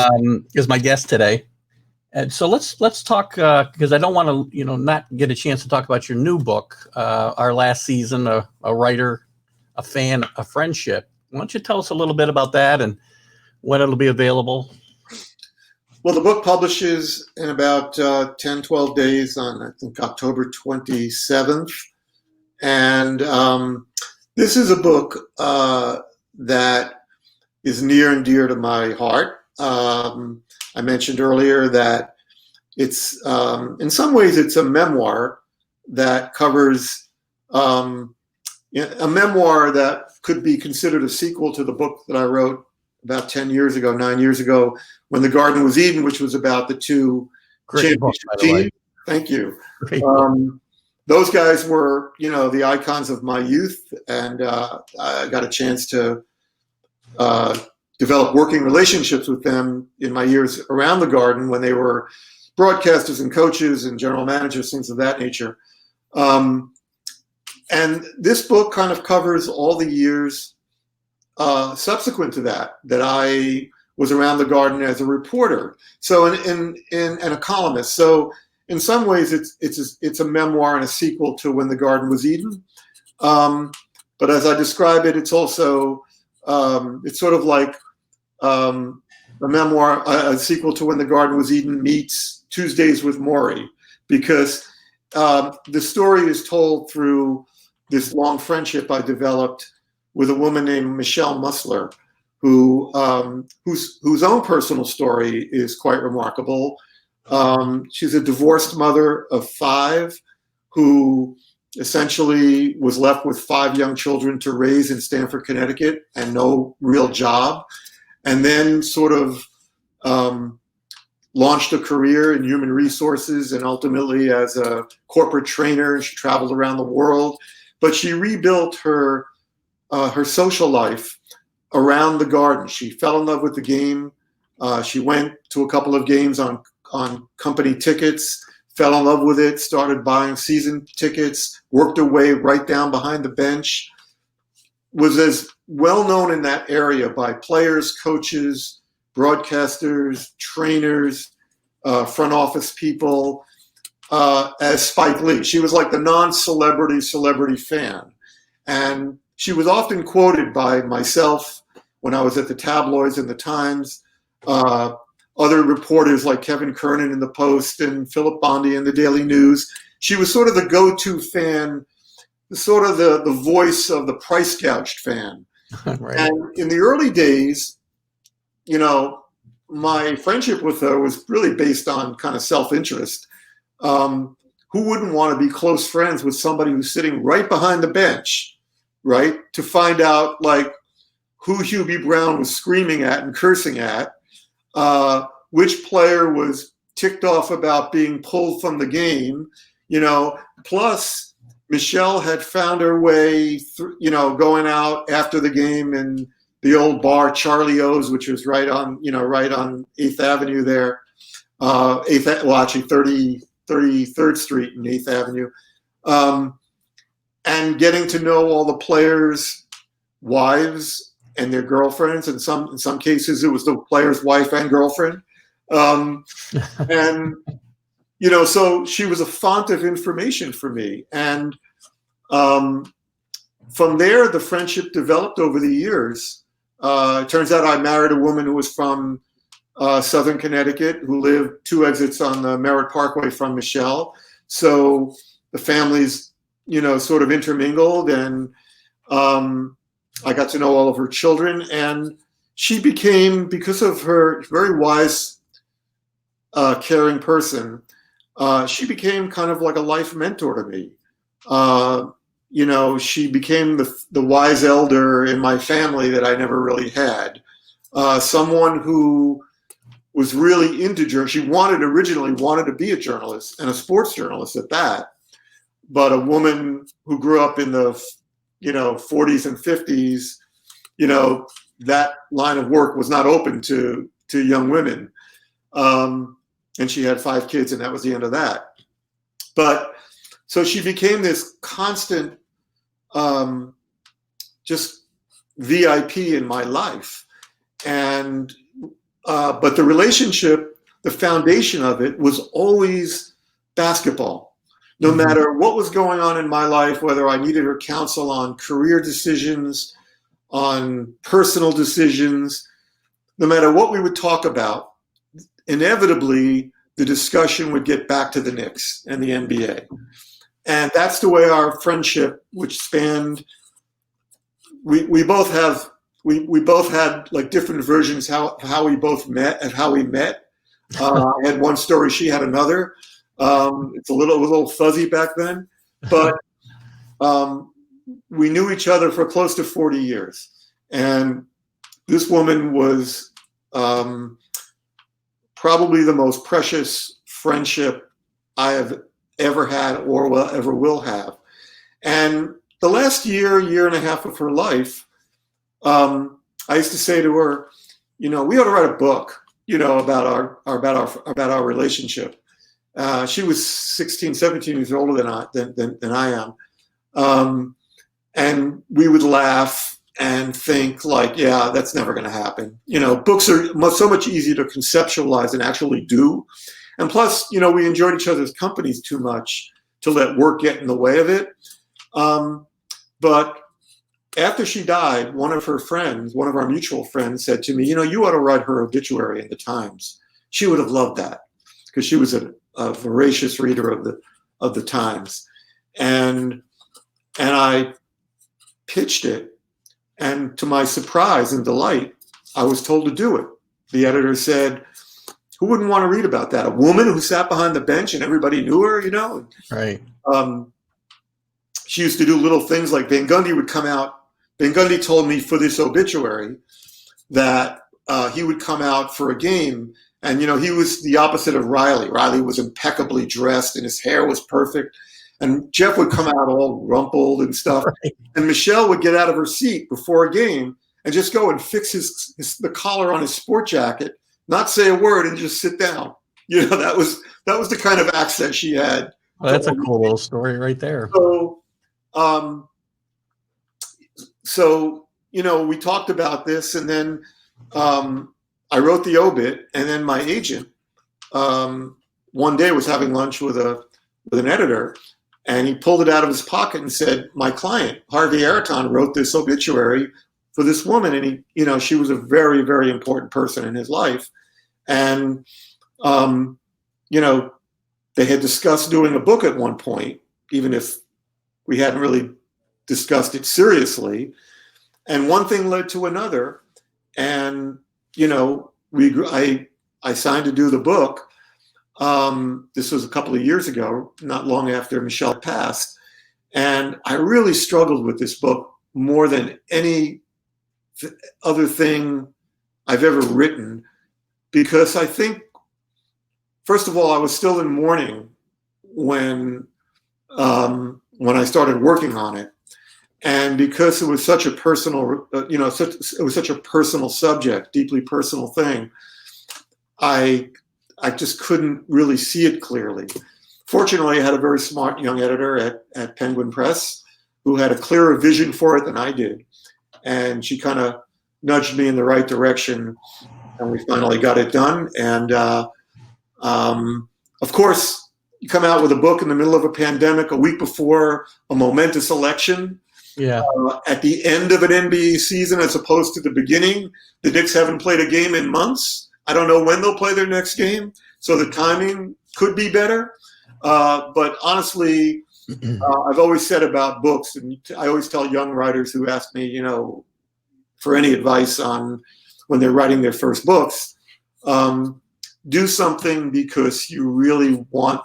Speaker 1: Is my guest today. And so let's talk, because I don't want to, not get a chance to talk about your new book, Our Last Season, a writer, a fan, a friendship. Why don't you tell us a little bit about that and when it'll be available?
Speaker 2: Well, the book publishes in about 10, 12 days on, I think, October 27th. And this is a book that is near and dear to my heart. I mentioned earlier that it's, in some ways, it's a memoir that covers a memoir that could be considered a sequel to the book that I wrote about 9 years ago, When the Garden Was Eden, which was about the two championship teams. Thank you. Those guys were, the icons of my youth, and I got a chance to develop working relationships with them in my years around the Garden when they were broadcasters and coaches and general managers, things of that nature. And this book kind of covers all the years subsequent to that I was around the Garden as a reporter, so and a columnist. So in some ways, it's a memoir and a sequel to When the Garden Was Eden. But as I describe it, it's also it's sort of like a memoir, a sequel to When the Garden Was Eden meets Tuesdays with Morrie, because the story is told through this long friendship I developed with a woman named Michelle Musler, whose own personal story is quite remarkable. She's a divorced mother of 5 who essentially was left with 5 young children to raise in Stamford, Connecticut, and no real job, and then sort of launched a career in human resources and ultimately as a corporate trainer. She traveled around the world, but she rebuilt her social life around the Garden. She fell in love with the game. She went to a couple of games on company tickets, fell in love with it, started buying season tickets, worked her way right down behind the bench, was as well known in that area by players, coaches, broadcasters, trainers, front office people, as Spike Lee. She was like the non-celebrity celebrity fan. And she was often quoted by myself when I was at the tabloids and the Times, other reporters like Kevin Kernan in the Post and Philip Bondi in the Daily News. She was sort of the go-to fan sort of the voice of the price gouged fan.
Speaker 1: Right.
Speaker 2: And in the early days, you know, my friendship with her was really based on kind of self-interest. Who wouldn't want to be close friends with somebody who's sitting right behind the bench, right? To find out like who Hubie Brown was screaming at and cursing at, which player was ticked off about being pulled from the game, you know, plus Michelle had found her way through, you know, going out after the game in the old bar Charlie O's, which was right on 8th Avenue there, actually 33rd Street and 8th Avenue, and getting to know all the players' wives and their girlfriends. In some cases, it was the player's wife and girlfriend. And, you know, so she was a font of information for me. And from there, the friendship developed over the years. It turns out I married a woman who was from Southern Connecticut, who lived 2 exits on the Merritt Parkway from Michelle. So the families, you know, sort of intermingled, and I got to know all of her children. And she became, because of her very wise, caring person, she became kind of like a life mentor to me. You know, she became the wise elder in my family that I never really had. Someone who was really into journalism. She originally wanted to be a journalist, and a sports journalist at that. But a woman who grew up in the, you know, 40s and 50s, you know, that line of work was not open to young women. And she had 5 kids, and that was the end of that. But so she became this constant, just VIP in my life. And but the relationship, the foundation of it was always basketball. No matter what was going on in my life, whether I needed her counsel on career decisions, on personal decisions, no matter what we would talk about, inevitably the discussion would get back to the Knicks and the NBA. And that's the way our friendship, which spanned, we both had like different versions how we both met and how we met. I had one story, she had another. It was a little fuzzy back then, but we knew each other for close to 40 years. And this woman was probably the most precious friendship I have ever had or ever will have. And the last year and a half of her life, I used to say to her, you know, we ought to write a book, you know, about our relationship. She was 16, 17 years older than I am. And we would laugh and think like, yeah, that's never going to happen. You know, books are so much easier to conceptualize and actually do. And plus, you know, we enjoyed each other's companies too much to let work get in the way of it. But after she died, one of our mutual friends said to me, you know, you ought to write her obituary in the Times. She would have loved that because she was a voracious reader of the Times. And I pitched it. And to my surprise and delight, I was told to do it. The editor said, who wouldn't want to read about that? A woman who sat behind the bench and everybody knew her, you know?
Speaker 1: Right.
Speaker 2: She used to do little things like Van Gundy would come out. Van Gundy told me for this obituary that he would come out for a game. And, you know, he was the opposite of Riley. Riley was impeccably dressed and his hair was perfect. And Jeff would come out all rumpled and stuff. Right. And Michelle would get out of her seat before a game and just go and fix the collar on his sport jacket, not say a word, and just sit down. You know, that was the kind of accent she had.
Speaker 1: Well, that's a cool little story right there.
Speaker 2: So, you know, we talked about this, and then I wrote the obit, and then my agent one day was having lunch with an editor, and he pulled it out of his pocket and said, my client, Harvey Araton, wrote this obituary for this woman. And he, you know, she was a very, very important person in his life. And, you know, they had discussed doing a book at one point, even if we hadn't really discussed it seriously. And one thing led to another. And, you know, I signed to do the book. This was a couple of years ago, not long after Michelle passed. And I really struggled with this book more than any other thing I've ever written, because I think, first of all, I was still in mourning when I started working on it. And because it was such a personal, it was such a personal subject, deeply personal thing, I just couldn't really see it clearly. Fortunately, I had a very smart young editor at Penguin Press who had a clearer vision for it than I did. And she kind of nudged me in the right direction, and we finally got it done. And of course, you come out with a book in the middle of a pandemic, a week before a momentous election.
Speaker 1: Yeah.
Speaker 2: At the end of an NBA season, as opposed to the beginning. The Knicks haven't played a game in months. I don't know when they'll play their next game, so the timing could be better. But honestly, I've always said about books, and I always tell young writers who ask me, you know, for any advice on when they're writing their first books, do something because you really want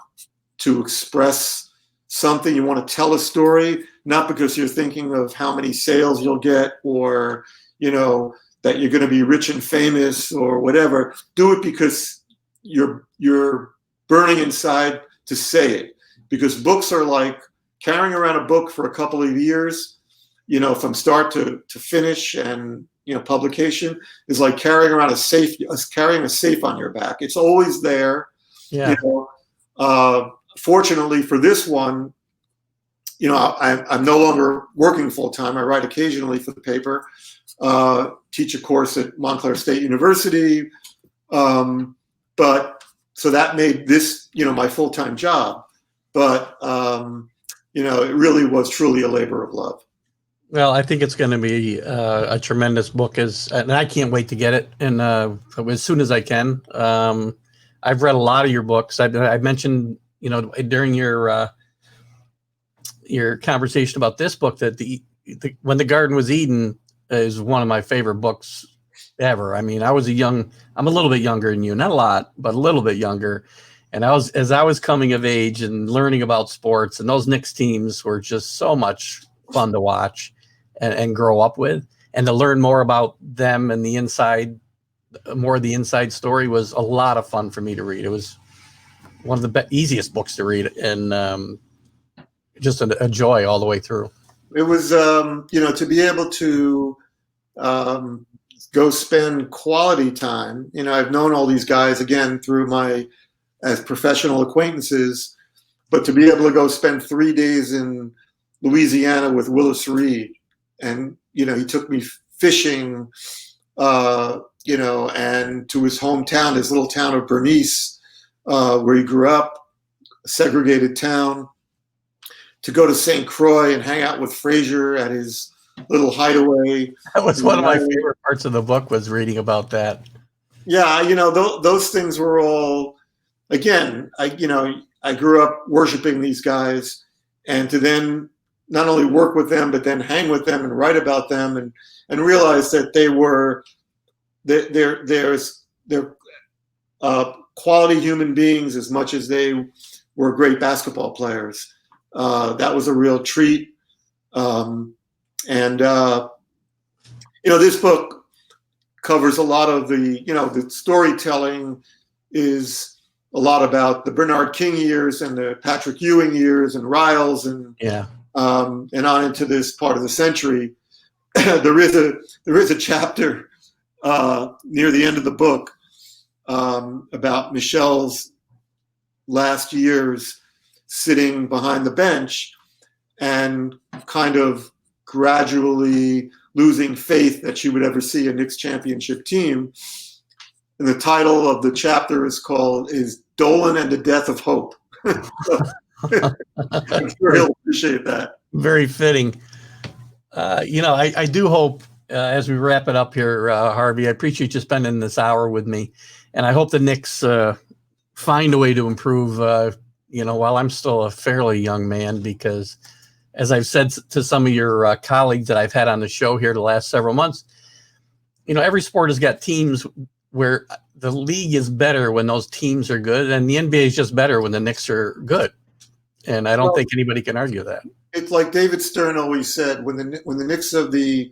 Speaker 2: to express something. You want to tell a story, not because you're thinking of how many sales you'll get, or, you know, that you're going to be rich and famous or whatever. Do it because you're burning inside to say it. Because books are like carrying around a book for a couple of years, you know, from start to finish, and, you know, publication is like carrying around carrying a safe on your back. It's always there.
Speaker 1: Yeah.
Speaker 2: You know, fortunately for this one, you know, I'm no longer working full time. I write occasionally for the paper, teach a course at Montclair State University. But so that made this, you know, my full time job. But, you know, it really was truly a labor of love.
Speaker 1: Well, I think it's going to be a tremendous book, and I can't wait to get it. And as soon as I can. I've read a lot of your books. I mentioned, you know, during your conversation about this book that the When the Garden Was Eden is one of my favorite books ever. I mean, I'm a little bit younger than you, not a lot, but a little bit younger. And as I was coming of age and learning about sports, and those Knicks teams were just so much fun to watch and grow up with, and to learn more about them and the inside story was a lot of fun for me to read. It was one of the easiest books to read, and just a joy all the way through.
Speaker 2: It was, you know, to be able to go spend quality time. You know, I've known all these guys, again, through as professional acquaintances, but to be able to go spend 3 days in Louisiana with Willis Reed, and, you know, he took me fishing, you know, and to his hometown, his little town of Bernice, where he grew up, a segregated town, to go to St. Croix and hang out with Frazier at his little hideaway.
Speaker 1: That was one of my favorite parts of the book, was reading about that.
Speaker 2: Yeah, you know, those things were all, again, I grew up worshiping these guys, and to then not only work with them, but then hang with them and write about them, and realize that they're quality human beings as much as they were great basketball players. That was a real treat. And, you know, this book covers a lot of the storytelling is a lot about the Bernard King years and the Patrick Ewing years and Riles and on into this part of the century. There is a chapter near the end of the book about Michelle's last years sitting behind the bench and kind of gradually losing faith that she would ever see a Knicks championship team. And the title of the chapter is Dolan and the Death of Hope. I really appreciate that.
Speaker 1: Very fitting. You know, I do hope, as we wrap it up here, Harvey, I appreciate you spending this hour with me. And I hope the Knicks find a way to improve, you know, while I'm still a fairly young man, because as I've said to some of your colleagues that I've had on the show here the last several months, every sport has got teams where the league is better when those teams are good, and the NBA is just better when the Knicks are good. And I don't think anybody can argue that.
Speaker 2: It's like David Stern always said, when the Knicks of the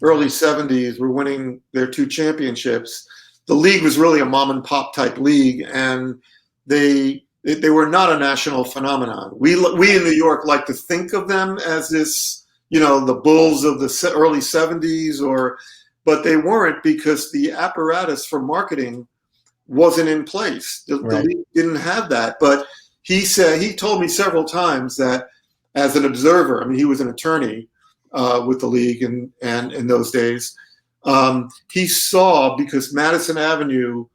Speaker 2: early 70s were winning their 2 championships, the league was really a mom and pop type league, and they were not a national phenomenon. We in New York like to think of them as this, the Bulls of the early 70s, but they weren't, because the apparatus for marketing wasn't in place. The league didn't have that. But he told me several times that as an observer, I mean, he was an attorney with the league and in those days, he saw, because Madison Avenue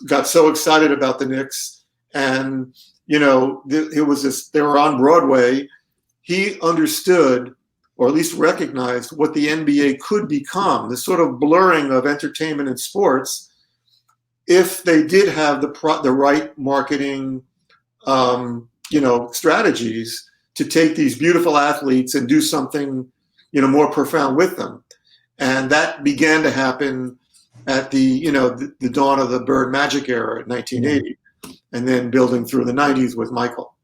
Speaker 2: got so excited about the Knicks, and it was this, they were on Broadway. He understood, or at least recognized, what the NBA could become, this sort of blurring of entertainment and sports, if they did have the right marketing strategies to take these beautiful athletes and do something more profound with them. And that began to happen at the dawn of the Bird Magic era in 1980, and then building through the 90s with Michael.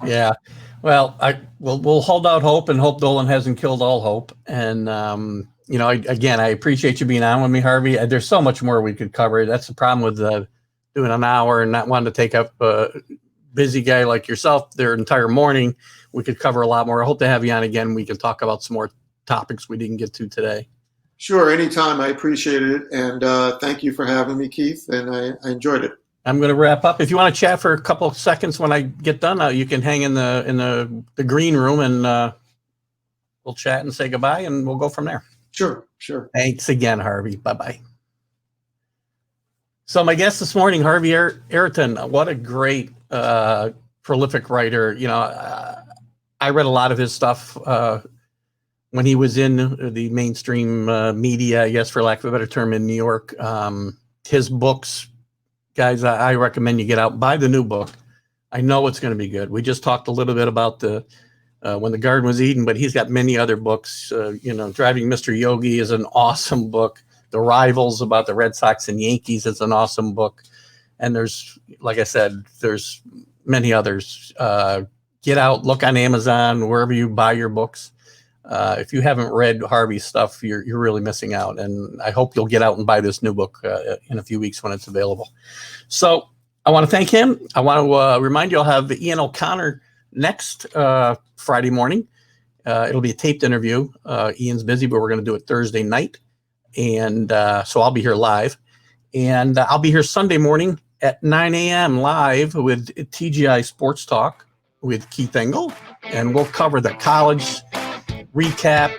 Speaker 1: Yeah. Well, we'll hold out hope, and hope Dolan hasn't killed all hope. And, I appreciate you being on with me, Harvey. There's so much more we could cover. That's the problem with doing an hour and not wanting to take up a busy guy like yourself their entire morning. We could cover a lot more. I hope to have you on again. We can talk about some more topics we didn't get to today.
Speaker 2: Sure. Anytime. I appreciate it. And thank you for having me, Keith. And I enjoyed it.
Speaker 1: I'm going to wrap up. If you want to chat for a couple of seconds when I get done, you can hang in the green room, and we'll chat and say goodbye, and we'll go from there.
Speaker 2: Sure.
Speaker 1: Thanks again, Harvey. Bye-bye. So my guest this morning, Harvey Araton, what a great, prolific writer. I read a lot of his stuff when he was in the mainstream media, I guess, for lack of a better term, in New York. His books, guys, I recommend you get out, buy the new book. I know it's going to be good. We just talked a little bit about When the Garden Was Eden, but he's got many other books. Driving Mr. Yogi is an awesome book. The Rivals, about the Red Sox and Yankees, is an awesome book. And there's, like I said, there's many others. Get out, look on Amazon, wherever you buy your books. If you haven't read Harvey's stuff, you're really missing out. And I hope you'll get out and buy this new book in a few weeks when it's available. So I want to thank him. I want to remind you, I'll have Ian O'Connor next Friday morning. It'll be a taped interview. Ian's busy, but we're going to do it Thursday night. And so I'll be here live. And I'll be here Sunday morning at 9 a.m. live with TGI Sports Talk with Keith Engel. And we'll cover the college recap,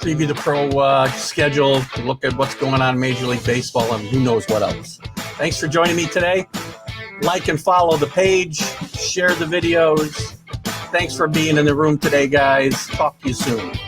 Speaker 1: preview the pro schedule, look at what's going on in Major League Baseball, and who knows what else. Thanks for joining me today. Like and follow the page. Share the videos. Thanks for being in the room today, guys. Talk to you soon.